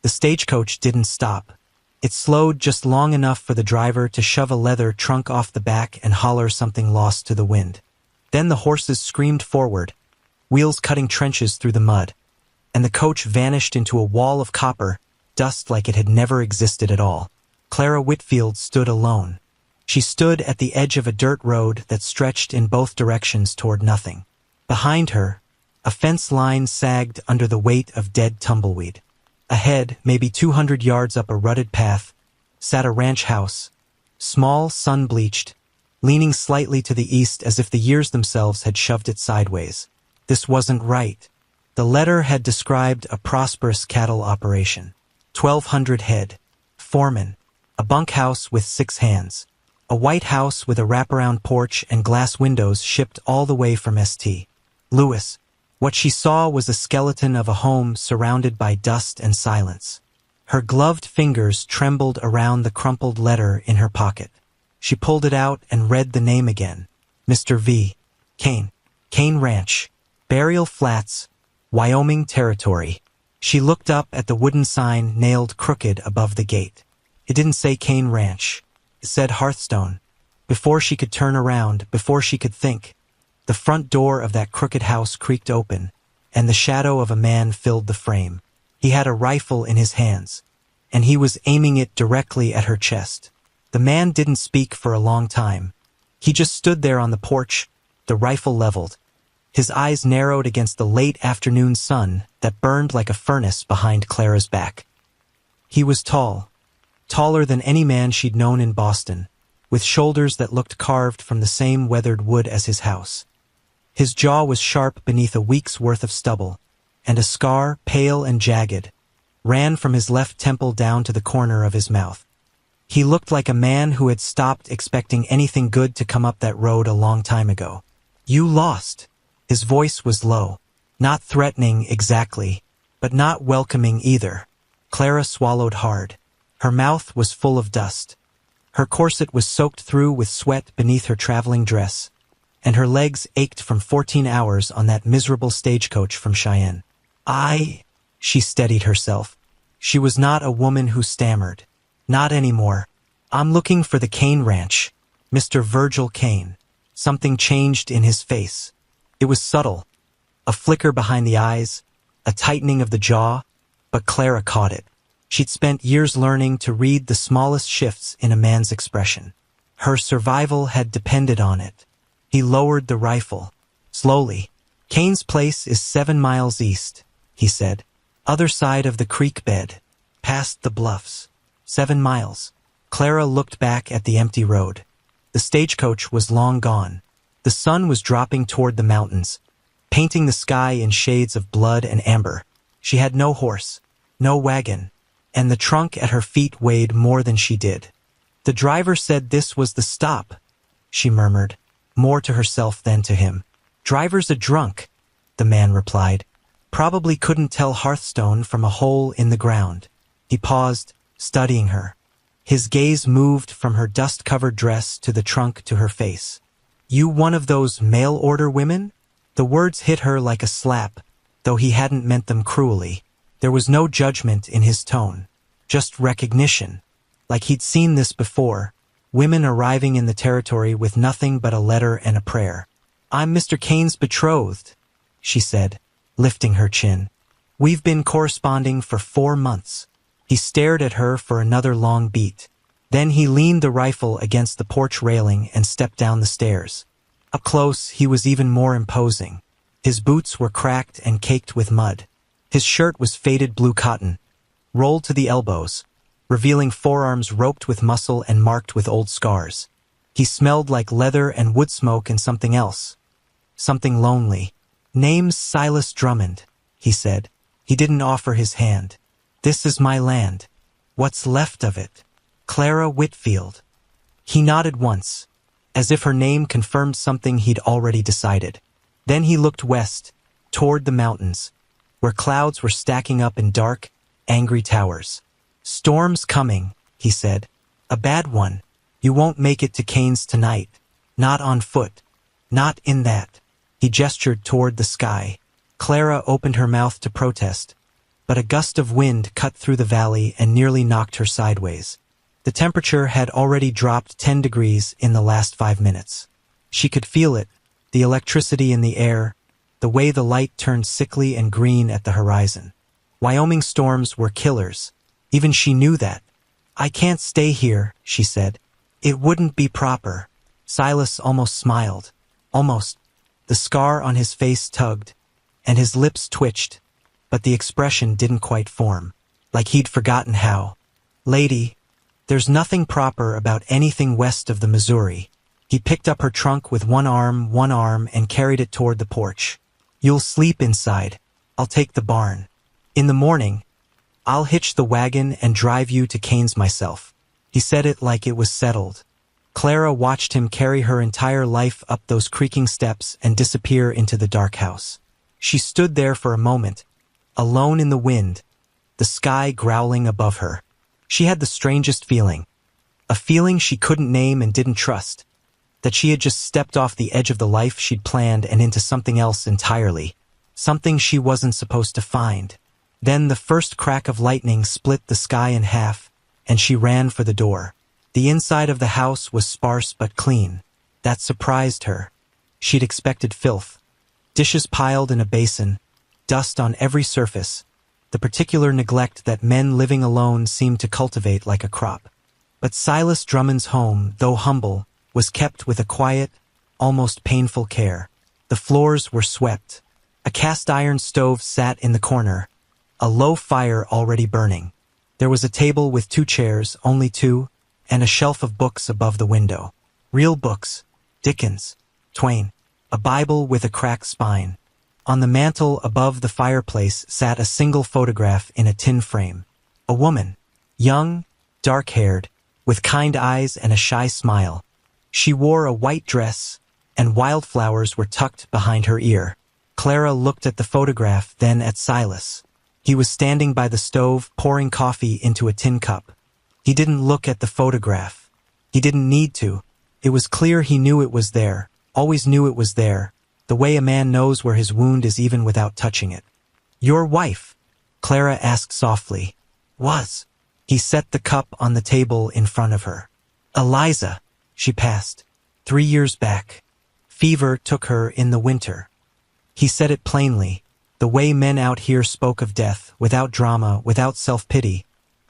The stagecoach didn't stop. It slowed just long enough for the driver to shove a leather trunk off the back and holler something lost to the wind. Then the horses screamed forward, wheels cutting trenches through the mud, and the coach vanished into a wall of copper, dust like it had never existed at all. Clara Whitfield stood alone. She stood at the edge of a dirt road that stretched in both directions toward nothing. Behind her, a fence line sagged under the weight of dead tumbleweed. Ahead, maybe 200 yards up a rutted path, sat a ranch house, small, sun-bleached, leaning slightly to the east as if the years themselves had shoved it sideways. This wasn't right. The letter had described a prosperous cattle operation. 1,200 head. Foreman. A bunkhouse with 6 hands. A white house with a wraparound porch and glass windows shipped all the way from St. Louis. What she saw was a skeleton of a home surrounded by dust and silence. Her gloved fingers trembled around the crumpled letter in her pocket. She pulled it out and read the name again. Mr. V. Kane. Kane Ranch. Burial Flats, Wyoming Territory. She looked up at the wooden sign nailed crooked above the gate. It didn't say Kane Ranch. It said Hearthstone. Before she could turn around, before she could think, the front door of that crooked house creaked open, and the shadow of a man filled the frame. He had a rifle in his hands, and he was aiming it directly at her chest. The man didn't speak for a long time. He just stood there on the porch, the rifle leveled. His eyes narrowed against the late afternoon sun that burned like a furnace behind Clara's back. He was tall, taller than any man she'd known in Boston, with shoulders that looked carved from the same weathered wood as his house. His jaw was sharp beneath a week's worth of stubble, and a scar, pale and jagged, ran from his left temple down to the corner of his mouth. He looked like a man who had stopped expecting anything good to come up that road a long time ago. "You lost." His voice was low, not threatening exactly, but not welcoming either. Clara swallowed hard. Her mouth was full of dust. Her corset was soaked through with sweat beneath her traveling dress, and her legs ached from 14 hours on that miserable stagecoach from Cheyenne. She steadied herself. She was not a woman who stammered. Not anymore. "I'm looking for the Kane Ranch. Mr. Virgil Kane." Something changed in his face. It was subtle. A flicker behind the eyes, a tightening of the jaw, but Clara caught it. She'd spent years learning to read the smallest shifts in a man's expression. Her survival had depended on it. He lowered the rifle. Slowly. "Kane's place is 7 miles east," he said. "Other side of the creek bed. Past the bluffs. 7 miles. Clara looked back at the empty road. The stagecoach was long gone. The sun was dropping toward the mountains, painting the sky in shades of blood and amber. She had no horse, no wagon, and the trunk at her feet weighed more than she did. "The driver said this was the stop," she murmured, more to herself than to him. "Driver's a drunk," the man replied. "Probably couldn't tell Hearthstone from a hole in the ground." He paused, studying her. His gaze moved from her dust-covered dress to the trunk to her face. "You one of those mail-order women?" The words hit her like a slap, though he hadn't meant them cruelly. There was no judgment in his tone, just recognition. Like he'd seen this before, women arriving in the territory with nothing but a letter and a prayer. "I'm Mr. Kane's betrothed," she said, lifting her chin. "We've been corresponding for 4 months." He stared at her for another long beat. Then he leaned the rifle against the porch railing and stepped down the stairs. Up close, he was even more imposing. His boots were cracked and caked with mud. His shirt was faded blue cotton, rolled to the elbows, revealing forearms roped with muscle and marked with old scars. He smelled like leather and wood smoke and something else. Something lonely. "Name's Silas Drummond," he said. He didn't offer his hand. "This is my land. What's left of it. Clara Whitfield." He nodded once, as if her name confirmed something he'd already decided. Then he looked west, toward the mountains, where clouds were stacking up in dark, angry towers. "Storm's coming," he said. "A bad one. You won't make it to Kane's tonight. Not on foot. Not in that." He gestured toward the sky. Clara opened her mouth to protest, but a gust of wind cut through the valley and nearly knocked her sideways. The temperature had already dropped 10 degrees in the last 5 minutes. She could feel it, the electricity in the air, the way the light turned sickly and green at the horizon. Wyoming storms were killers. Even she knew that. "I can't stay here," she said. "It wouldn't be proper." Silas almost smiled. Almost. The scar on his face tugged, and his lips twitched, but the expression didn't quite form, like he'd forgotten how. "Lady, there's nothing proper about anything west of the Missouri." He picked up her trunk with one arm, and carried it toward the porch. "You'll sleep inside. I'll take the barn. In the morning, I'll hitch the wagon and drive you to Kane's myself." He said it like it was settled. Clara watched him carry her entire life up those creaking steps and disappear into the dark house. She stood there for a moment, alone in the wind, the sky growling above her. She had the strangest feeling, a feeling she couldn't name and didn't trust, that she had just stepped off the edge of the life she'd planned and into something else entirely, something she wasn't supposed to find. Then the first crack of lightning split the sky in half, and she ran for the door. The inside of the house was sparse but clean. That surprised her. She'd expected filth. Dishes piled in a basin, dust on every surface, the particular neglect that men living alone seemed to cultivate like a crop. But Silas Drummond's home, though humble, was kept with a quiet, almost painful care. The floors were swept. A cast-iron stove sat in the corner, a low fire already burning. There was a table with 2 chairs, only 2, and a shelf of books above the window. Real books, Dickens, Twain, a Bible with a cracked spine. On the mantel above the fireplace sat a single photograph in a tin frame. A woman, young, dark-haired, with kind eyes and a shy smile. She wore a white dress, and wildflowers were tucked behind her ear. Clara looked at the photograph, then at Silas. He was standing by the stove, pouring coffee into a tin cup. He didn't look at the photograph. He didn't need to. It was clear he knew it was there, always knew it was there, the way a man knows where his wound is even without touching it. "Your wife?" Clara asked softly. "Was." He set the cup on the table in front of her. "Eliza," she passed. 3 years back. Fever took her in the winter. He said it plainly, the way men out here spoke of death, without drama, without self-pity,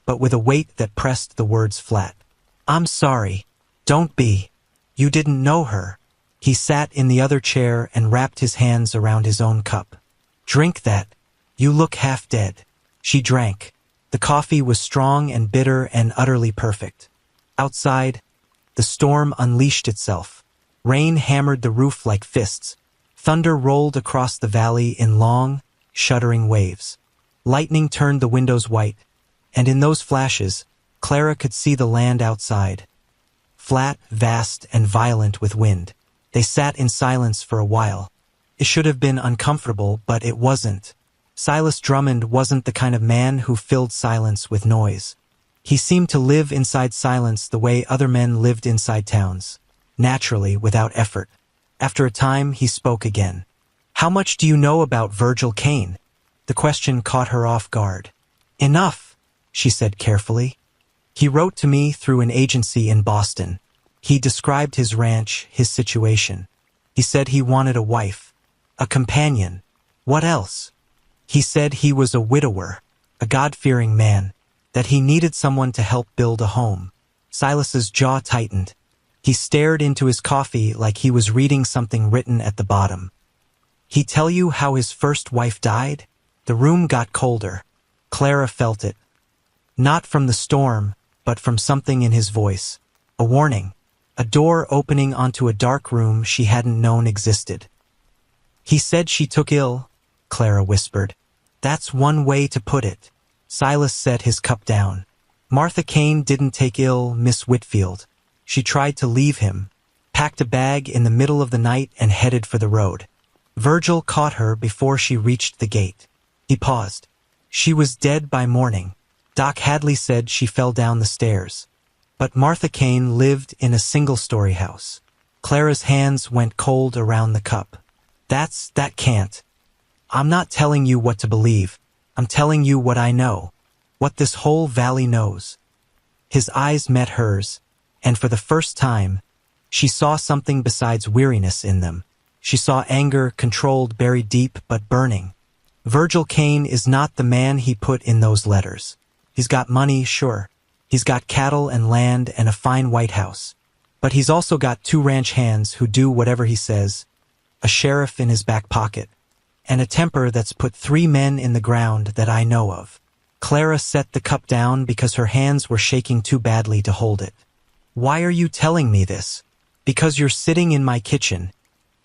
but with a weight that pressed the words flat. "I'm sorry. Don't be. You didn't know her." He sat in the other chair and wrapped his hands around his own cup. "Drink that. You look half dead." She drank. The coffee was strong and bitter and utterly perfect. Outside, the storm unleashed itself. Rain hammered the roof like fists. Thunder rolled across the valley in long, shuddering waves. Lightning turned the windows white, and in those flashes, Clara could see the land outside. Flat, vast, and violent with wind. They sat in silence for a while. It should have been uncomfortable, but it wasn't. Silas Drummond wasn't the kind of man who filled silence with noise. He seemed to live inside silence the way other men lived inside towns, naturally, without effort. After a time, he spoke again. "How much do you know about Virgil Kane?" The question caught her off guard. "Enough," she said carefully. "He wrote to me through an agency in Boston. He described his ranch, his situation. He said he wanted a wife, a companion. What else? He said he was a widower, a God-fearing man, that he needed someone to help build a home." Silas's jaw tightened. He stared into his coffee like he was reading something written at the bottom. "He tell you how his first wife died?" The room got colder. Clara felt it. Not from the storm, but from something in his voice. A warning. A door opening onto a dark room she hadn't known existed. "He said she took ill," Clara whispered. "That's one way to put it." Silas set his cup down. "Martha Kane didn't take ill, Miss Whitfield. She tried to leave him, packed a bag in the middle of the night and headed for the road. Virgil caught her before she reached the gate." He paused. "She was dead by morning. Doc Hadley said she fell down the stairs. But Martha Kane lived in a single-story house." Clara's hands went cold around the cup. That can't. I'm not telling you what to believe. I'm telling you what I know. What this whole valley knows. His eyes met hers, and for the first time, she saw something besides weariness in them. She saw anger, controlled, buried deep, but burning. Virgil Kane is not the man he put in those letters. He's got money, sure. He's got cattle and land and a fine White House. But he's also got 2 ranch hands who do whatever he says, a sheriff in his back pocket, and a temper that's put 3 men in the ground that I know of. Clara set the cup down because her hands were shaking too badly to hold it. Why are you telling me this? Because you're sitting in my kitchen,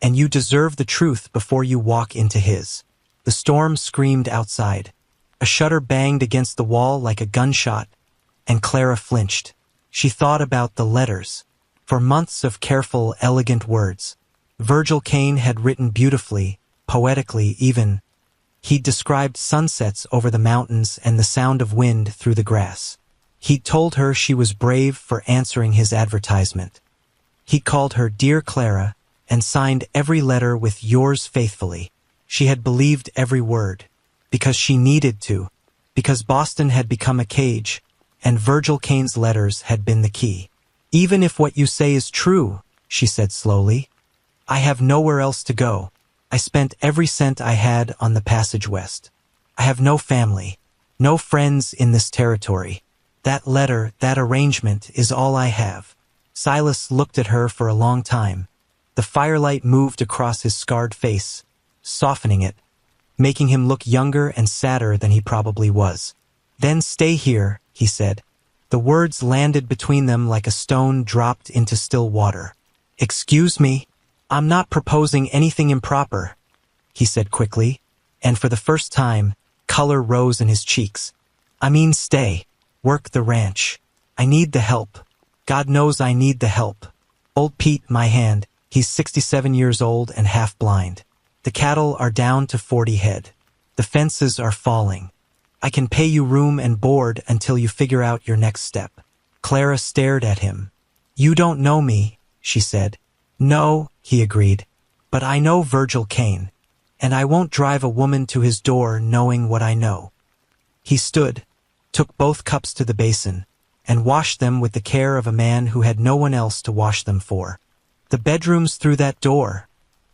and you deserve the truth before you walk into his. The storm screamed outside. A shutter banged against the wall like a gunshot, and Clara flinched. She thought about the letters. For months of careful, elegant words. Virgil Kane had written beautifully, poetically even. He'd described sunsets over the mountains and the sound of wind through the grass. He'd told her she was brave for answering his advertisement. He called her Dear Clara and signed every letter with yours faithfully. She had believed every word, because she needed to, because Boston had become a cage, and Virgil Kane's letters had been the key. Even if what you say is true, she said slowly, I have nowhere else to go. I spent every cent I had on the passage west. I have no family, no friends in this territory. That letter, that arrangement is all I have. Silas looked at her for a long time. The firelight moved across his scarred face, softening it, making him look younger and sadder than he probably was. Then stay here, he said. The words landed between them like a stone dropped into still water. Excuse me, I'm not proposing anything improper, he said quickly, and for the first time, color rose in his cheeks. I mean stay, work the ranch. I need the help. God knows I need the help. Old Pete, my hand, he's 67 years old and half blind. The cattle are down to 40 head. The fences are falling. I can pay you room and board until you figure out your next step. Clara stared at him. You don't know me, she said. No, he agreed, but I know Virgil Kane, and I won't drive a woman to his door knowing what I know. He stood, took both cups to the basin, and washed them with the care of a man who had no one else to wash them for. The bedroom's through that door,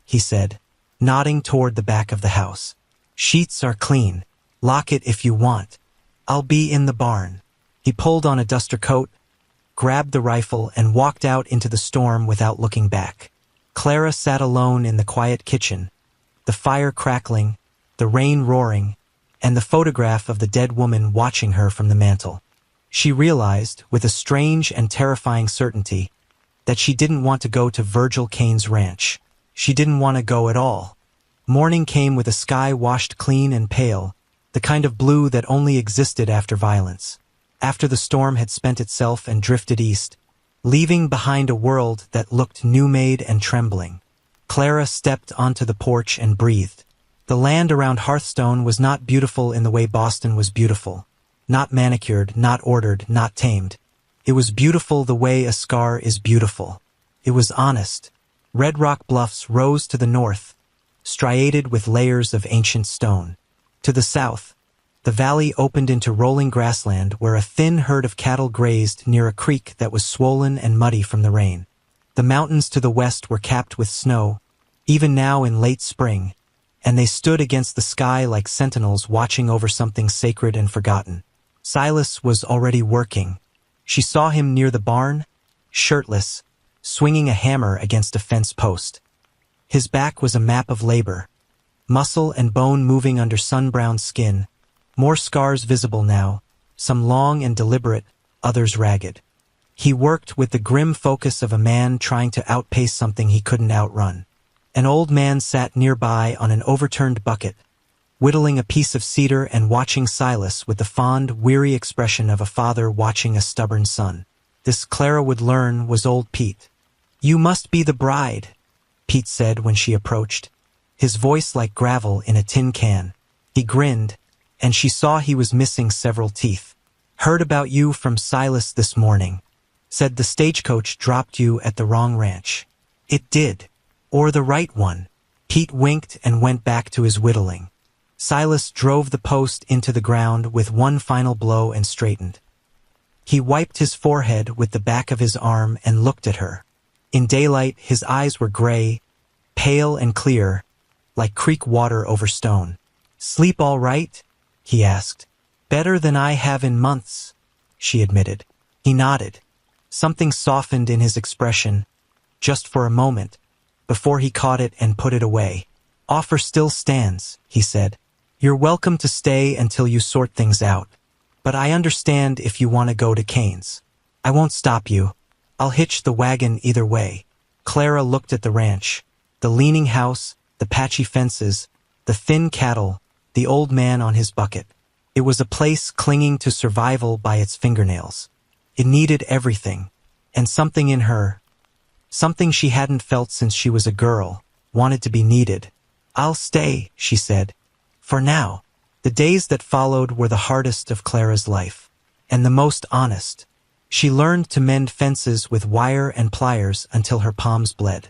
he said, nodding toward the back of the house. Sheets are clean. Lock it if you want. I'll be in the barn. He pulled on a duster coat, grabbed the rifle, and walked out into the storm without looking back. Clara sat alone in the quiet kitchen, the fire crackling, the rain roaring, and the photograph of the dead woman watching her from the mantel. She realized, with a strange and terrifying certainty, that she didn't want to go to Virgil Kane's ranch. She didn't want to go at all. Morning came with a sky washed clean and pale, the kind of blue that only existed after violence, after the storm had spent itself and drifted east, leaving behind a world that looked new-made and trembling. Clara stepped onto the porch and breathed. The land around Hearthstone was not beautiful in the way Boston was beautiful. Not manicured, not ordered, not tamed. It was beautiful the way a scar is beautiful. It was honest. Red rock bluffs rose to the north, striated with layers of ancient stone. To the south, the valley opened into rolling grassland where a thin herd of cattle grazed near a creek that was swollen and muddy from the rain. The mountains to the west were capped with snow, even now in late spring, and they stood against the sky like sentinels watching over something sacred and forgotten. Silas was already working. She saw him near the barn, shirtless, swinging a hammer against a fence post. His back was a map of labor, muscle and bone moving under sun-browned skin, more scars visible now, some long and deliberate, others ragged. He worked with the grim focus of a man trying to outpace something he couldn't outrun. An old man sat nearby on an overturned bucket, whittling a piece of cedar and watching Silas with the fond, weary expression of a father watching a stubborn son. This, Clara would learn, was old Pete. You must be the bride, Pete said when she approached, his voice like gravel in a tin can. He grinned, and she saw he was missing several teeth. Heard about you from Silas this morning. Said the stagecoach dropped you at the wrong ranch. It did. Or the right one. Pete winked and went back to his whittling. Silas drove the post into the ground with one final blow and straightened. He wiped his forehead with the back of his arm and looked at her. In daylight, his eyes were gray, pale and clear, like creek water over stone. "Sleep all right?" he asked. "Better than I have in months," she admitted. He nodded. Something softened in his expression, just for a moment, before he caught it and put it away. "Offer still stands," he said. "You're welcome to stay until you sort things out. But I understand if you want to go to Kane's. I won't stop you. I'll hitch the wagon either way." Clara looked at the ranch, the leaning house, the patchy fences, the thin cattle, the old man on his bucket. It was a place clinging to survival by its fingernails. It needed everything, and something in her, something she hadn't felt since she was a girl, wanted to be needed. "I'll stay," she said. "For now." The days that followed were the hardest of Clara's life, and the most honest. She learned to mend fences with wire and pliers until her palms bled.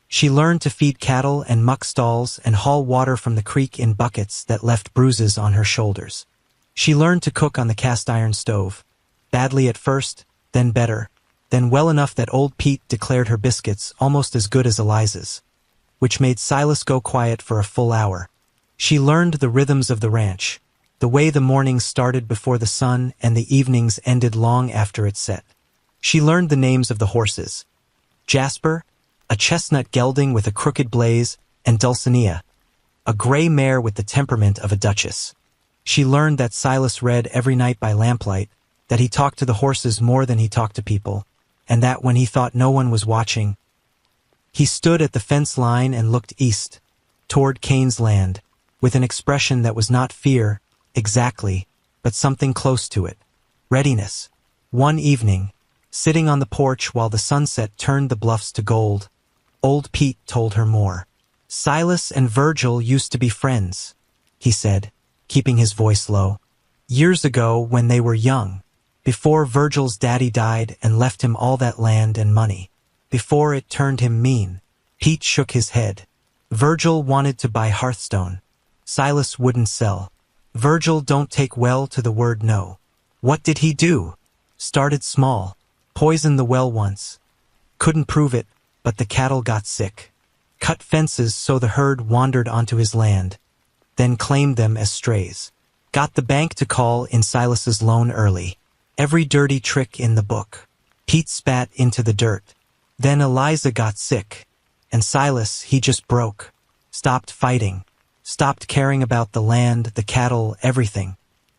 She learned to feed cattle and muck stalls and haul water from the creek in buckets that left bruises on her shoulders. She learned to cook on the cast-iron stove, badly at first, then better, then well enough that old Pete declared her biscuits almost as good as Eliza's, which made Silas go quiet for a full hour. She learned the rhythms of the ranch, the way the mornings started before the sun and the evenings ended long after it set. She learned the names of the horses: Jasper, a chestnut gelding with a crooked blaze, and Dulcinea, a gray mare with the temperament of a duchess. She learned that Silas read every night by lamplight, that he talked to the horses more than he talked to people, and that when he thought no one was watching, he stood at the fence line and looked east, toward Kane's land, with an expression that was not fear, exactly, but something close to it. Readiness. One evening, sitting on the porch while the sunset turned the bluffs to gold, old Pete told her more. "Silas and Virgil used to be friends," he said, keeping his voice low. "Years ago when they were young, before Virgil's daddy died and left him all that land and money, before it turned him mean." Pete shook his head. "Virgil wanted to buy Hearthstone. Silas wouldn't sell. Virgil don't take well to the word no." "What did he do?" "Started small. Poisoned the well once. Couldn't prove it, but the cattle got sick. Cut fences so the herd wandered onto his land, then claimed them as strays. Got the bank to call in Silas's loan early. Every dirty trick in the book." Pete spat into the dirt. "Then Eliza got sick, and Silas, he just broke. Stopped fighting. Stopped caring about the land, the cattle, everything.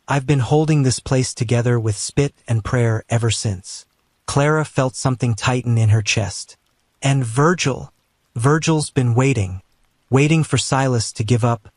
I've been holding this place together with spit and prayer ever since." Clara felt something tighten in her chest. "And Virgil? Virgil's been waiting for Silas to give up,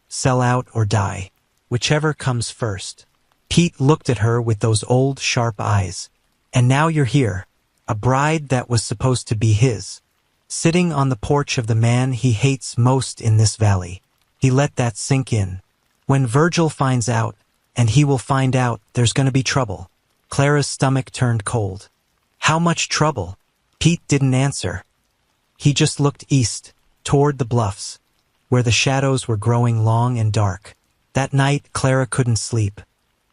sell out or die, whichever comes first." Pete looked at her with those old, sharp eyes. "And now you're here, a bride that was supposed to be his, sitting on the porch of the man he hates most in this valley." He let that sink in. "When Virgil finds out, and he will find out, there's going to be trouble." Clara's stomach turned cold. "How much trouble?" Pete didn't answer. He just looked east, toward the bluffs, where the shadows were growing long and dark. That night, Clara couldn't sleep.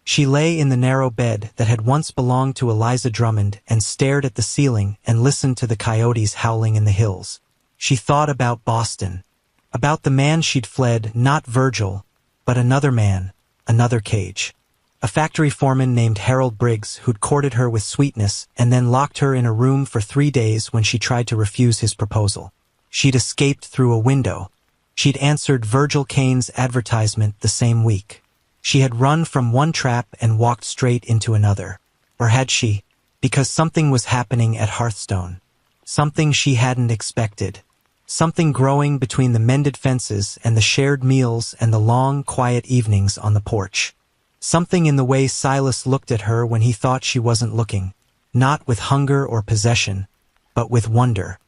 She lay in the narrow bed that had once belonged to Eliza Drummond and stared at the ceiling and listened to the coyotes howling in the hills. She thought about Boston, about the man she'd fled, not Virgil, but another man, another cage. A factory foreman named Harold Briggs who'd courted her with sweetness and then locked her in a room for 3 days when she tried to refuse his proposal. She'd escaped through a window. She'd answered Virgil Kane's advertisement the same week. She had run from one trap and walked straight into another. Or had she? Because something was happening at Hearthstone. Something she hadn't expected. Something growing between the mended fences and the shared meals and the long, quiet evenings on the porch. Something in the way Silas looked at her when he thought she wasn't looking, not with hunger or possession, but with wonder,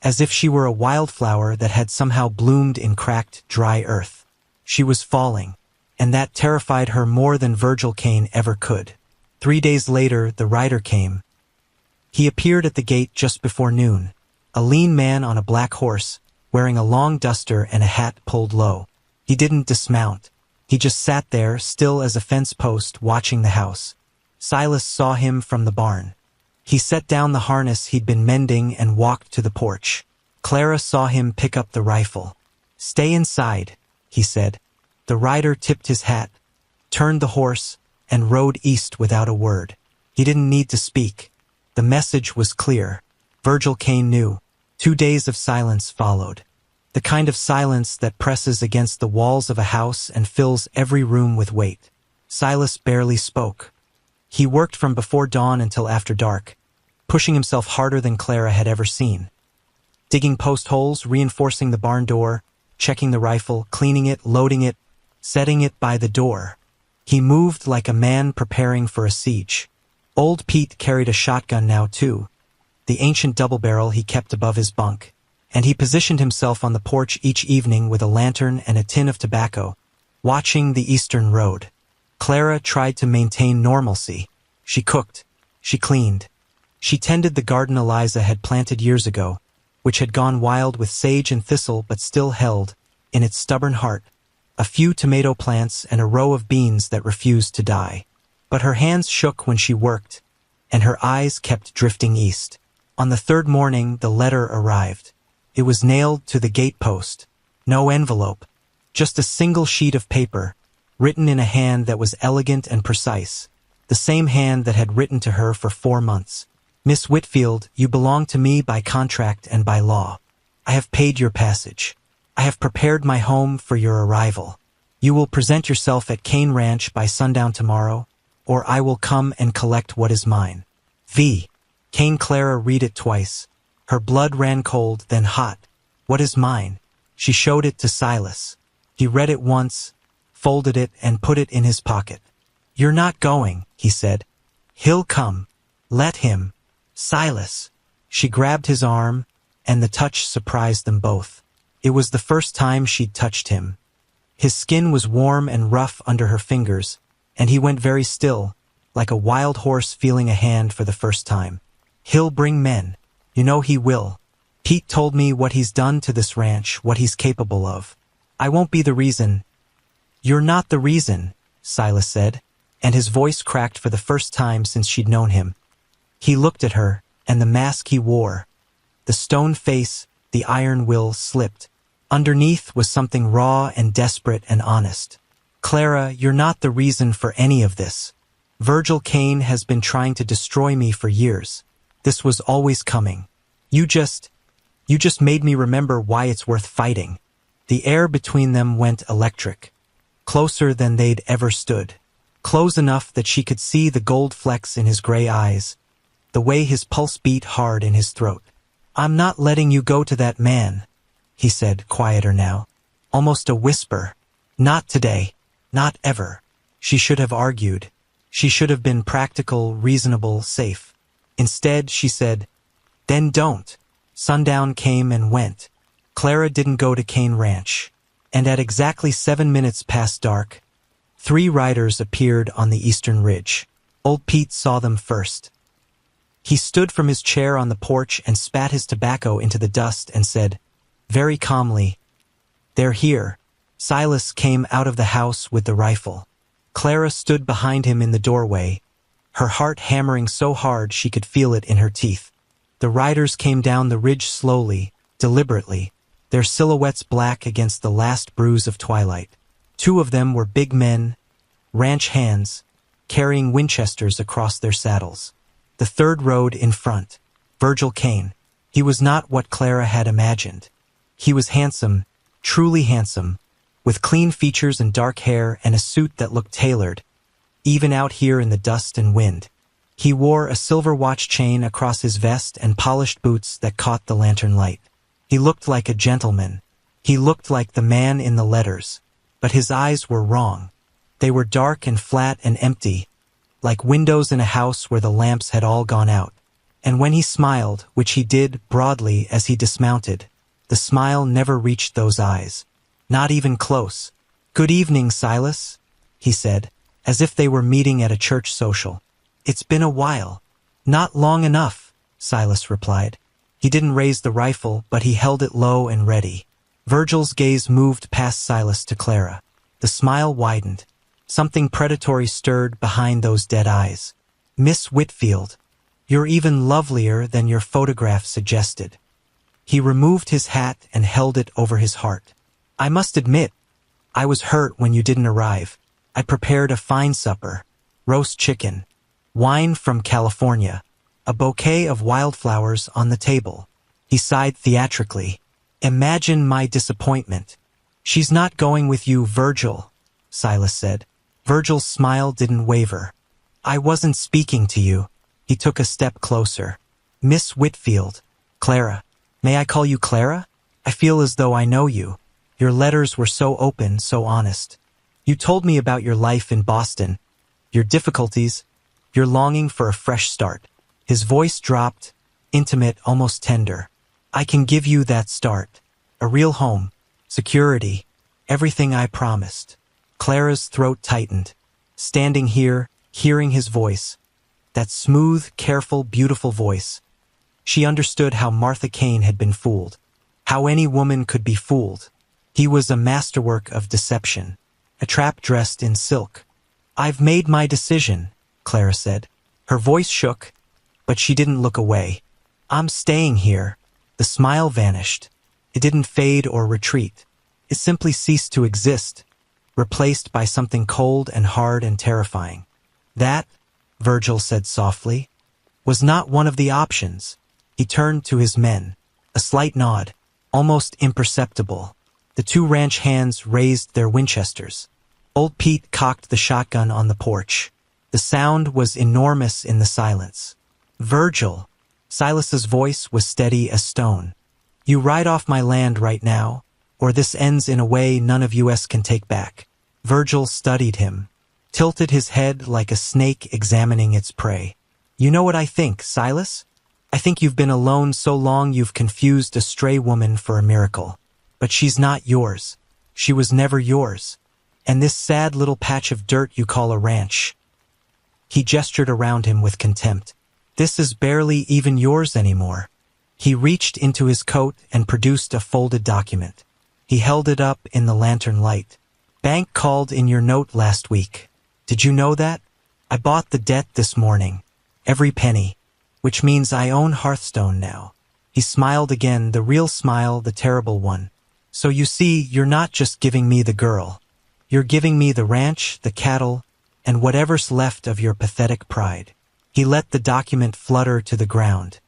as if she were a wildflower that had somehow bloomed in cracked, dry earth. She was falling, and that terrified her more than Virgil Kane ever could. 3 days later, the rider came. He appeared at the gate just before noon, a lean man on a black horse, wearing a long duster and a hat pulled low. He didn't dismount. He just sat there, still as a fence post, watching the house. Silas saw him from the barn. He set down the harness he'd been mending and walked to the porch. Clara saw him pick up the rifle. "Stay inside," he said. The rider tipped his hat, turned the horse, and rode east without a word. He didn't need to speak. The message was clear. Virgil Kane knew. 2 days of silence followed. The kind of silence that presses against the walls of a house and fills every room with weight. Silas barely spoke. He worked from before dawn until after dark, pushing himself harder than Clara had ever seen. Digging post holes, reinforcing the barn door, checking the rifle, cleaning it, loading it, setting it by the door. He moved like a man preparing for a siege. Old Pete carried a shotgun now too, the ancient double-barrel he kept above his bunk, and he positioned himself on the porch each evening with a lantern and a tin of tobacco, watching the eastern road. Clara tried to maintain normalcy. She cooked. She cleaned. She tended the garden Eliza had planted years ago, which had gone wild with sage and thistle but still held, in its stubborn heart, a few tomato plants and a row of beans that refused to die. But her hands shook when she worked, and her eyes kept drifting east. On the third morning, the letter arrived. It was nailed to the gatepost. No envelope, just a single sheet of paper, written in a hand that was elegant and precise, the same hand that had written to her for 4 months. "Miss Whitfield, you belong to me by contract and by law. I have paid your passage. I have prepared my home for your arrival. You will present yourself at Kane Ranch by sundown tomorrow, or I will come and collect what is mine. V. Kane." Clara read it twice. Her blood ran cold, then hot. "What is mine?" She showed it to Silas. He read it once, folded it, and put it in his pocket. "You're not going," he said. "He'll come. Let him." "Silas." She grabbed his arm, and the touch surprised them both. It was the first time she'd touched him. His skin was warm and rough under her fingers, and he went very still, like a wild horse feeling a hand for the first time. "He'll bring men. You know he will. Pete told me what he's done to this ranch, what he's capable of. I won't be the reason." "You're not the reason," Silas said, and his voice cracked for the first time since she'd known him. He looked at her, and the mask he wore, the stone face, the iron will, slipped. Underneath was something raw and desperate and honest. "Clara, you're not the reason for any of this. Virgil Kane has been trying to destroy me for years. This was always coming. You just made me remember why it's worth fighting." The air between them went electric, closer than they'd ever stood, close enough that she could see the gold flecks in his gray eyes, the way his pulse beat hard in his throat. "I'm not letting you go to that man," he said, quieter now, almost a whisper. "Not today. Not ever." She should have argued. She should have been practical, reasonable, safe. Instead, she said, "Then don't." Sundown came and went. Clara didn't go to Kane Ranch, and at exactly 7 minutes past dark, 3 riders appeared on the eastern ridge. Old Pete saw them first. He stood from his chair on the porch and spat his tobacco into the dust and said, very calmly, "They're here." Silas came out of the house with the rifle. Clara stood behind him in the doorway, her heart hammering so hard she could feel it in her teeth. The riders came down the ridge slowly, deliberately, their silhouettes black against the last bruise of twilight. 2 of them were big men, ranch hands, carrying Winchesters across their saddles. The third rode in front, Virgil Kane. He was not what Clara had imagined. He was handsome, truly handsome, with clean features and dark hair and a suit that looked tailored, even out here in the dust and wind. He wore a silver watch chain across his vest and polished boots that caught the lantern light. He looked like a gentleman. He looked like the man in the letters. But his eyes were wrong. They were dark and flat and empty, like windows in a house where the lamps had all gone out. And when he smiled, which he did broadly as he dismounted, the smile never reached those eyes. Not even close. "Good evening, Silas," he said, as if they were meeting at a church social. "It's been a while." "Not long enough," Silas replied. He didn't raise the rifle, but he held it low and ready. Virgil's gaze moved past Silas to Clara. The smile widened. Something predatory stirred behind those dead eyes. Miss Whitfield, you're even lovelier than your photograph suggested. He removed his hat and held it over his heart. I must admit, I was hurt when you didn't arrive. I prepared a fine supper. Roast chicken, wine from California, a bouquet of wildflowers on the table. He sighed theatrically. Imagine my disappointment. She's not going with you, Virgil, Silas said. Virgil's smile didn't waver. I wasn't speaking to you. He took a step closer. Miss Whitfield, Clara. May I call you Clara? I feel as though I know you. Your letters were so open, so honest. You told me about your life in Boston, your difficulties, your longing for a fresh start. His voice dropped, intimate, almost tender. I can give you that start. A real home, security, everything I promised. Clara's throat tightened. Standing here, hearing his voice, that smooth, careful, beautiful voice. She understood how Martha Kane had been fooled, how any woman could be fooled. He was a masterwork of deception, a trap dressed in silk. I've made my decision, Clara said. Her voice shook, but she didn't look away. I'm staying here. The smile vanished. It didn't fade or retreat. It simply ceased to exist, replaced by something cold and hard and terrifying. That, Virgil said softly, was not one of the options. He turned to his men. A slight nod, almost imperceptible. The two ranch hands raised their Winchesters. Old Pete cocked the shotgun on the porch. The sound was enormous in the silence. Virgil, Silas's voice was steady as stone. You ride off my land right now, or this ends in a way none of us can take back. Virgil studied him, tilted his head like a snake examining its prey. You know what I think, Silas? I think you've been alone so long you've confused a stray woman for a miracle. But she's not yours. She was never yours. And this sad little patch of dirt you call a ranch. He gestured around him with contempt. This is barely even yours anymore. He reached into his coat and produced a folded document. He held it up in the lantern light. Bank called in your note last week. Did you know that? I bought the debt this morning. Every penny. Which means I own Hearthstone now. He smiled again, the real smile, the terrible one. So you see, you're not just giving me the girl. You're giving me the ranch, the cattle, and whatever's left of your pathetic pride. He let the document flutter to the ground.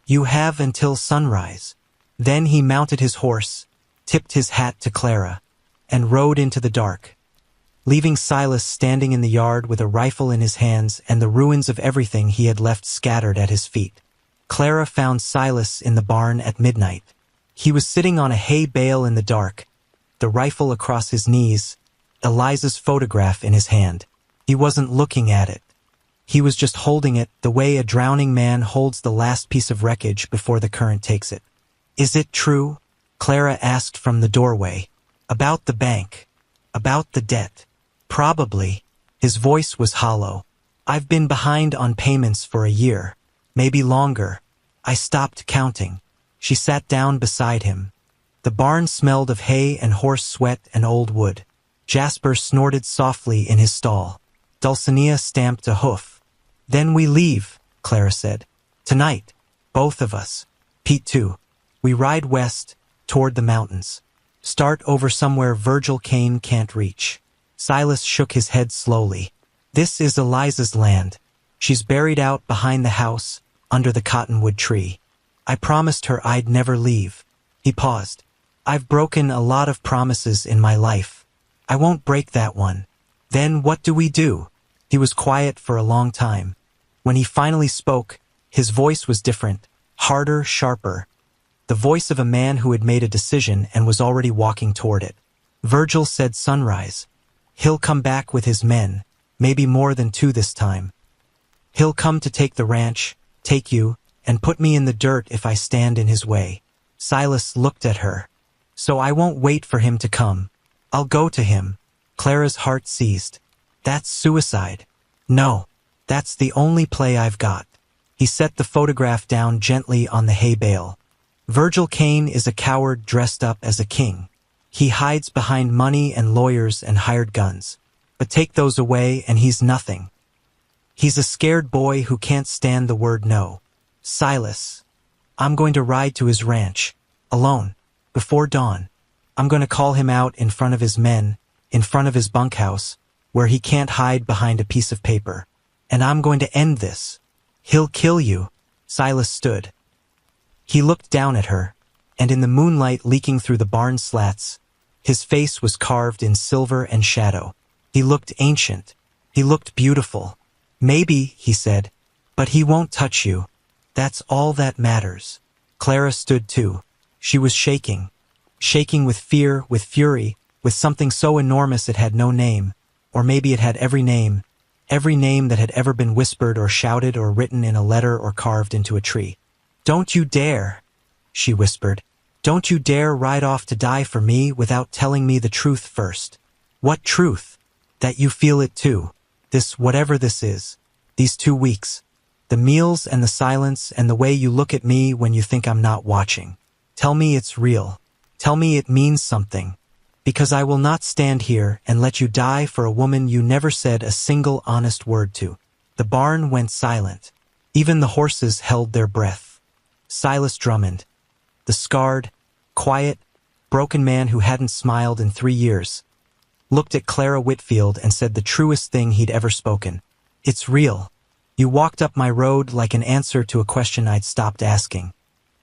You have until sunrise. Then he mounted his horse, tipped his hat to Clara, and rode into the dark, leaving Silas standing in the yard with a rifle in his hands and the ruins of everything he had left scattered at his feet. Clara found Silas in the barn at midnight. He was sitting on a hay bale in the dark, the rifle across his knees, Eliza's photograph in his hand. He wasn't looking at it. He was just holding it the way a drowning man holds the last piece of wreckage before the current takes it. Is it true? Clara asked from the doorway. About the bank. About the debt. Probably. His voice was hollow. I've been behind on payments for a year. Maybe longer. I stopped counting. She sat down beside him. The barn smelled of hay and horse sweat and old wood. Jasper snorted softly in his stall. Dulcinea stamped a hoof. Then we leave, Clara said. Tonight. Both of us. Pete too. We ride west, toward the mountains. Start over somewhere Virgil Kane can't reach. Silas shook his head slowly. This is Eliza's land. She's buried out behind the house, under the cottonwood tree. I promised her I'd never leave. He paused. I've broken a lot of promises in my life. I won't break that one. Then what do we do? He was quiet for a long time. When he finally spoke, his voice was different, harder, sharper. The voice of a man who had made a decision and was already walking toward it. Virgil said sunrise. He'll come back with his men, maybe more than 2 this time. He'll come to take the ranch, take you, and put me in the dirt if I stand in his way. Silas looked at her. So I won't wait for him to come. I'll go to him. Clara's heart seized. That's suicide. No, that's the only play I've got. He set the photograph down gently on the hay bale. Virgil Kane is a coward dressed up as a king. He hides behind money and lawyers and hired guns. But take those away and he's nothing. He's a scared boy who can't stand the word no. Silas. I'm going to ride to his ranch. Alone. Before dawn. I'm going to call him out in front of his men, in front of his bunkhouse, where he can't hide behind a piece of paper. And I'm going to end this. He'll kill you. Silas stood. He looked down at her, and in the moonlight leaking through the barn slats, his face was carved in silver and shadow. He looked ancient. He looked beautiful. Maybe, he said, but he won't touch you. That's all that matters. Clara stood too. She was shaking. Shaking with fear, with fury, with something so enormous it had no name. Or maybe it had every name that had ever been whispered or shouted or written in a letter or carved into a tree. Don't you dare, she whispered. Don't you dare ride off to die for me without telling me the truth first. What truth? That you feel it too. This, whatever this is. These 2 weeks. The meals and the silence and the way you look at me when you think I'm not watching. Tell me it's real. Tell me it means something. Because I will not stand here and let you die for a woman you never said a single honest word to. The barn went silent. Even the horses held their breath. Silas Drummond, the scarred, quiet, broken man who hadn't smiled in 3 years, looked at Clara Whitfield and said the truest thing he'd ever spoken. It's real. You walked up my road like an answer to a question I'd stopped asking.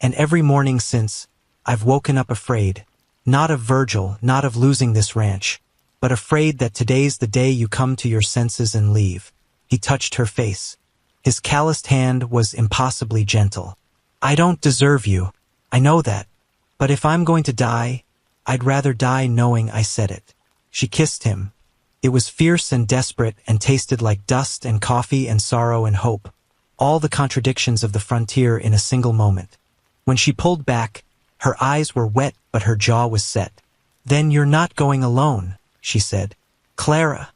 And every morning since, I've woken up afraid. Not of Virgil, not of losing this ranch, but afraid that today's the day you come to your senses and leave. He touched her face. His calloused hand was impossibly gentle. I don't deserve you. I know that. But if I'm going to die, I'd rather die knowing I said it. She kissed him. It was fierce and desperate and tasted like dust and coffee and sorrow and hope. All the contradictions of the frontier in a single moment. When she pulled back, her eyes were wet but her jaw was set. Then you're not going alone, she said. Clara.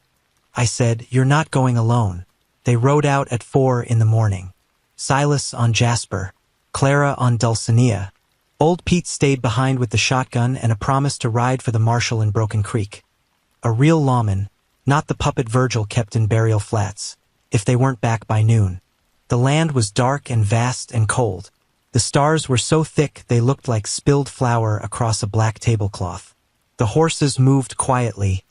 I said, you're not going alone. They rode out at 4 in the morning. Silas on Jasper. Clara on Dulcinea. Old Pete stayed behind with the shotgun and a promise to ride for the marshal in Broken Creek. A real lawman, not the puppet Virgil kept in burial flats, if they weren't back by noon. The land was dark and vast and cold. The stars were so thick they looked like spilled flour across a black tablecloth. The horses moved quietly,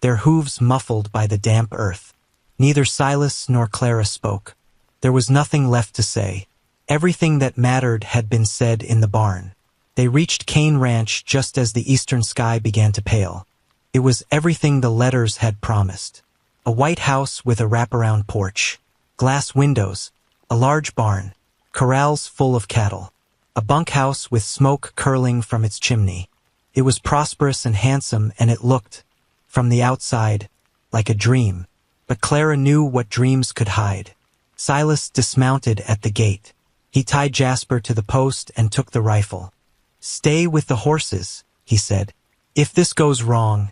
their hooves muffled by the damp earth. Neither Silas nor Clara spoke. There was nothing left to say. Everything that mattered had been said in the barn. They reached Cane Ranch just as the eastern sky began to pale. It was everything the letters had promised. A white house with a wraparound porch, glass windows, a large barn, corrals full of cattle, a bunkhouse with smoke curling from its chimney. It was prosperous and handsome, and it looked, from the outside, like a dream. But Clara knew what dreams could hide. Silas dismounted at the gate. He tied Jasper to the post and took the rifle. Stay with the horses, he said. If this goes wrong,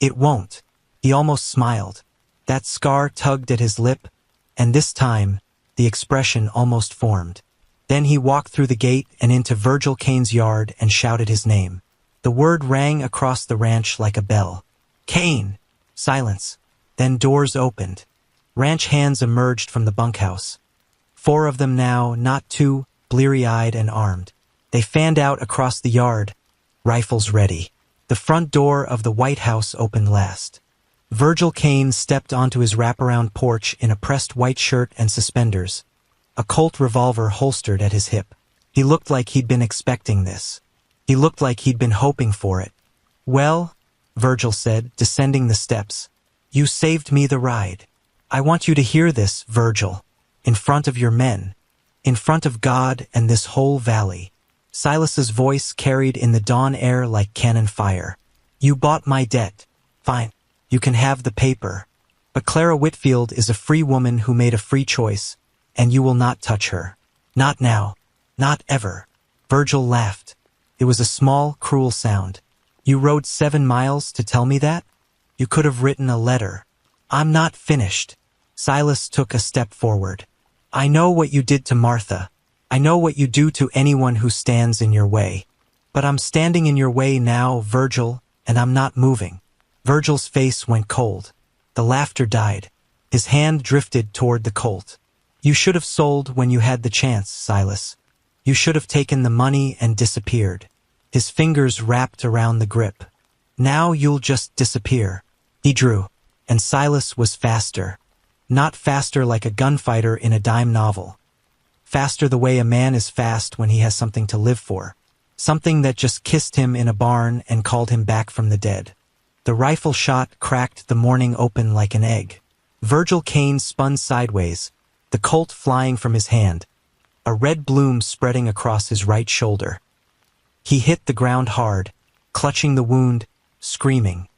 it won't. He almost smiled. That scar tugged at his lip, and this time, the expression almost formed. Then he walked through the gate and into Virgil Kane's yard and shouted his name. The word rang across the ranch like a bell. Kane! Silence. Then doors opened. Ranch hands emerged from the bunkhouse. 4 of them now, not 2, bleary-eyed and armed. They fanned out across the yard, rifles ready. The front door of the White House opened last. Virgil Kane stepped onto his wraparound porch in a pressed white shirt and suspenders, a Colt revolver holstered at his hip. He looked like he'd been expecting this. He looked like he'd been hoping for it. Well, Virgil said, descending the steps, you saved me the ride. I want you to hear this, Virgil, in front of your men, in front of God and this whole valley. Silas's voice carried in the dawn air like cannon fire. You bought my debt. Fine. You can have the paper. But Clara Whitfield is a free woman who made a free choice, and you will not touch her. Not now. Not ever. Virgil laughed. It was a small, cruel sound. You rode 7 miles to tell me that? You could have written a letter. I'm not finished. Silas took a step forward. I know what you did to Martha. I know what you do to anyone who stands in your way. But I'm standing in your way now, Virgil, and I'm not moving." Virgil's face went cold. The laughter died. His hand drifted toward the Colt. "You should have sold when you had the chance, Silas. You should have taken the money and disappeared." His fingers wrapped around the grip. "Now you'll just disappear." He drew, and Silas was faster. Not faster like a gunfighter in a dime novel. Faster the way a man is fast when he has something to live for. Something that just kissed him in a barn and called him back from the dead. The rifle shot cracked the morning open like an egg. Virgil Kane spun sideways, the Colt flying from his hand, a red bloom spreading across his right shoulder. He hit the ground hard, clutching the wound, screaming.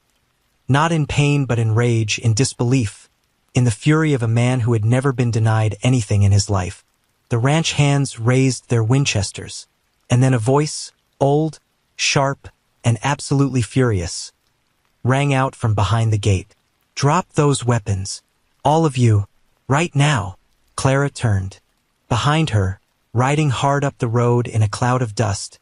Not in pain but in rage, in disbelief, in the fury of a man who had never been denied anything in his life. The ranch hands raised their Winchesters, and then a voice, old, sharp, and absolutely furious, rang out from behind the gate. "Drop those weapons. All of you, right now." Clara turned. Behind her, riding hard up the road in a cloud of dust,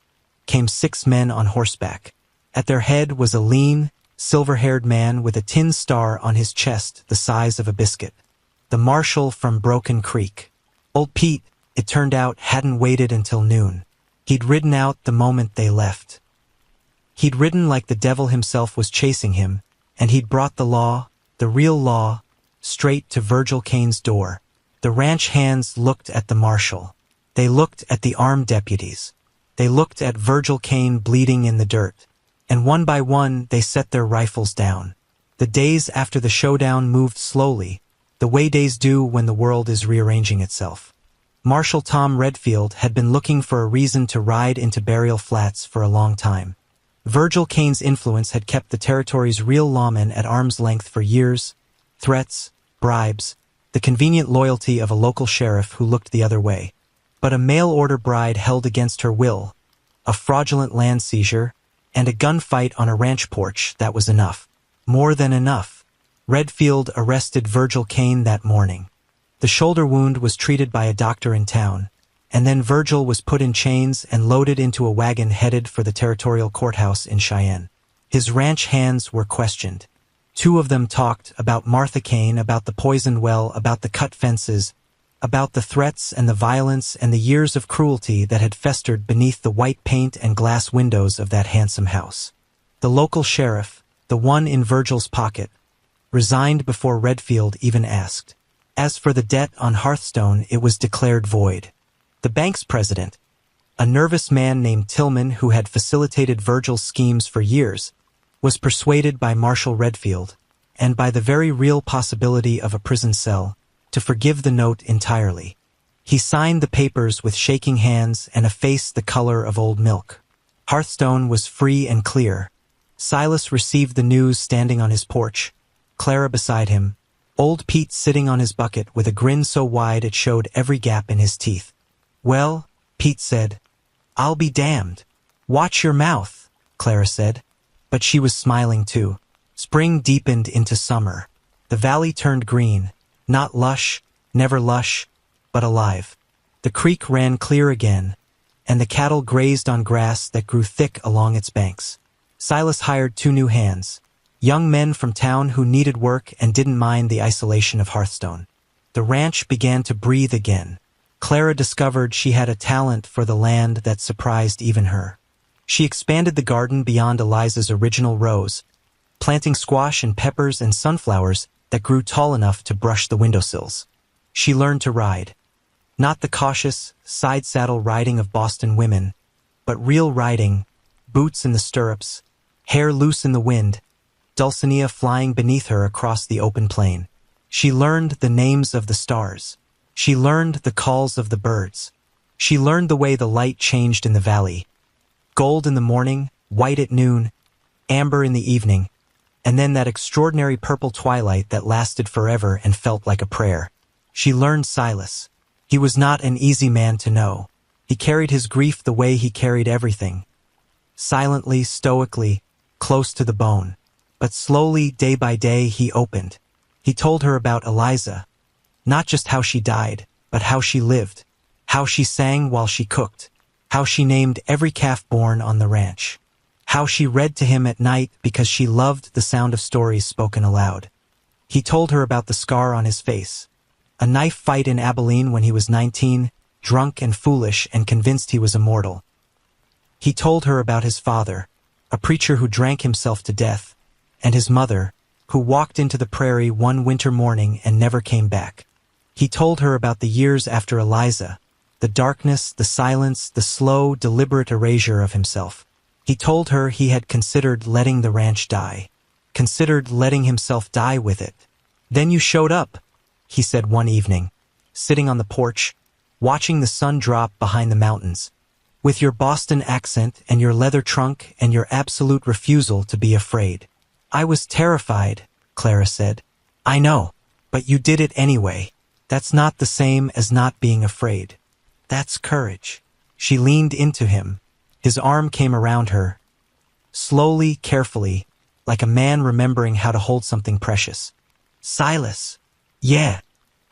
came 6 men on horseback. At their head was a lean, silver-haired man with a tin star on his chest the size of a biscuit. The marshal from Broken Creek. Old Pete, it turned out, hadn't waited until noon. He'd ridden out the moment they left. He'd ridden like the devil himself was chasing him, and he'd brought the law, the real law, straight to Virgil Kane's door. The ranch hands looked at the marshal. They looked at the armed deputies. They looked at Virgil Kane bleeding in the dirt. And one by one they set their rifles down. The days after the showdown moved slowly, the way days do when the world is rearranging itself. Marshal Tom Redfield had been looking for a reason to ride into Burial Flats for a long time. Virgil Kane's influence had kept the territory's real lawmen at arm's length for years. Threats, bribes, the convenient loyalty of a local sheriff who looked the other way. But a mail-order bride held against her will, a fraudulent land seizure, and a gunfight on a ranch porch, that was enough. More than enough. Redfield arrested Virgil Kane that morning. The shoulder wound was treated by a doctor in town, and then Virgil was put in chains and loaded into a wagon headed for the territorial courthouse in Cheyenne. His ranch hands were questioned. 2 of them talked about Martha Kane, about the poisoned well, about the cut fences, about the threats and the violence and the years of cruelty that had festered beneath the white paint and glass windows of that handsome house. The local sheriff, the one in Virgil's pocket, resigned before Redfield even asked. As for the debt on Hearthstone, it was declared void. The bank's president, a nervous man named Tillman who had facilitated Virgil's schemes for years, was persuaded by Marshal Redfield, and by the very real possibility of a prison cell, to forgive the note entirely. He signed the papers with shaking hands and a face the color of old milk. Hearthstone was free and clear. Silas received the news standing on his porch, Clara beside him, old Pete sitting on his bucket with a grin so wide it showed every gap in his teeth. "Well," Pete said. "I'll be damned." "Watch your mouth," Clara said. But she was smiling too. Spring deepened into summer. The valley turned green. Not lush, never lush, but alive. The creek ran clear again, and the cattle grazed on grass that grew thick along its banks. Silas hired 2 new hands, young men from town who needed work and didn't mind the isolation of Hearthstone. The ranch began to breathe again. Clara discovered she had a talent for the land that surprised even her. She expanded the garden beyond Eliza's original rows, planting squash and peppers and sunflowers that grew tall enough to brush the windowsills. She learned to ride. Not the cautious, side-saddle riding of Boston women, but real riding, boots in the stirrups, hair loose in the wind, Dulcinea flying beneath her across the open plain. She learned the names of the stars. She learned the calls of the birds. She learned the way the light changed in the valley. Gold in the morning, white at noon, amber in the evening, and then that extraordinary purple twilight that lasted forever and felt like a prayer. She learned Silas. He was not an easy man to know. He carried his grief the way he carried everything. Silently, stoically, close to the bone. But slowly, day by day, he opened. He told her about Eliza. Not just how she died, but how she lived. How she sang while she cooked. How she named every calf born on the ranch. how she read to him at night because she loved the sound of stories spoken aloud. He told her about the scar on his face, a knife fight in Abilene when he was 19, drunk and foolish and convinced he was immortal. He told her about his father, a preacher who drank himself to death, and his mother, who walked into the prairie one winter morning and never came back. He told her about the years after Eliza, the darkness, the silence, the slow, deliberate erasure of himself. He told her he had considered letting the ranch die, considered letting himself die with it. "Then you showed up," he said one evening, sitting on the porch, watching the sun drop behind the mountains, with your Boston accent and your leather trunk and your absolute refusal to be afraid. "I was terrified," Clara said. "I know, but you did it anyway. That's not the same as not being afraid. That's courage." She leaned into him. His arm came around her, slowly, carefully, like a man remembering how to hold something precious. "Silas. Yeah.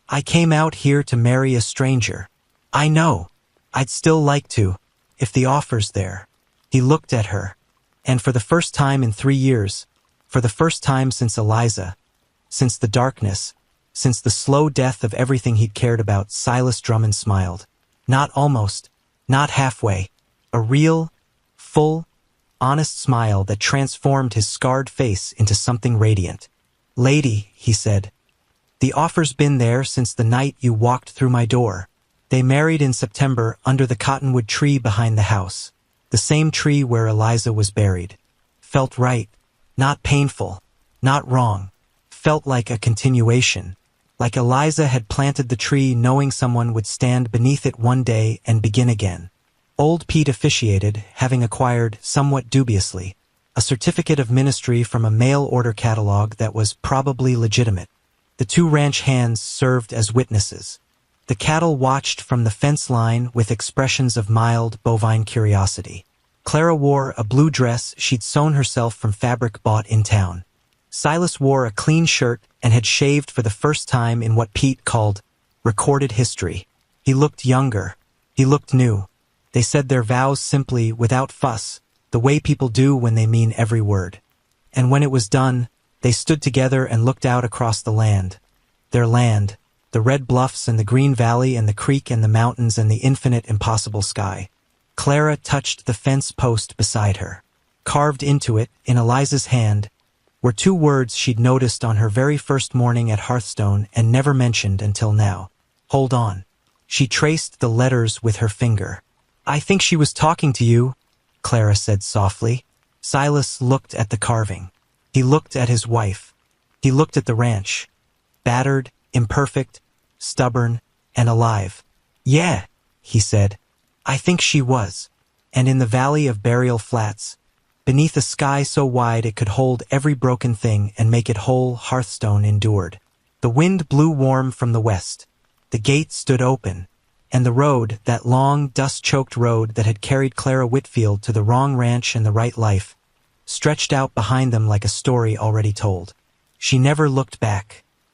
I came out here to marry a stranger. I know. I'd still like to, if the offer's there." He looked at her, and for the first time in 3 years, for the first time since Eliza, since the darkness, since the slow death of everything he'd cared about, Silas Drummond smiled. Not almost, not halfway. A real, full, honest smile that transformed his scarred face into something radiant. "Lady," he said, "the offer's been there since the night you walked through my door." They married in September under the cottonwood tree behind the house, the same tree where Eliza was buried. Felt right, not painful, not wrong. Felt like a continuation, like Eliza had planted the tree knowing someone would stand beneath it one day and begin again. Old Pete officiated, having acquired, somewhat dubiously, a certificate of ministry from a mail-order catalog that was probably legitimate. The 2 ranch hands served as witnesses. The cattle watched from the fence line with expressions of mild, bovine curiosity. Clara wore a blue dress she'd sewn herself from fabric bought in town. Silas wore a clean shirt and had shaved for the first time in what Pete called recorded history. He looked younger. He looked new. They said their vows simply, without fuss, the way people do when they mean every word. And when it was done, they stood together and looked out across the land. Their land, the red bluffs and the green valley and the creek and the mountains and the infinite impossible sky. Clara touched the fence post beside her. Carved into it, in Eliza's hand, were 2 words she'd noticed on her very first morning at Hearthstone and never mentioned until now. "Hold on." She traced the letters with her finger. "I think she was talking to you," Clara said softly. Silas looked at the carving. He looked at his wife. He looked at the ranch. Battered, imperfect, stubborn, and alive. "Yeah," he said. "I think she was." And in the valley of Burial Flats, beneath a sky so wide it could hold every broken thing and make it whole, Hearthstone endured. The wind blew warm from the west. The gate stood open. And the road, that long, dust-choked road that had carried Clara Whitfield to the wrong ranch and the right life, stretched out behind them like a story already told. She never looked back.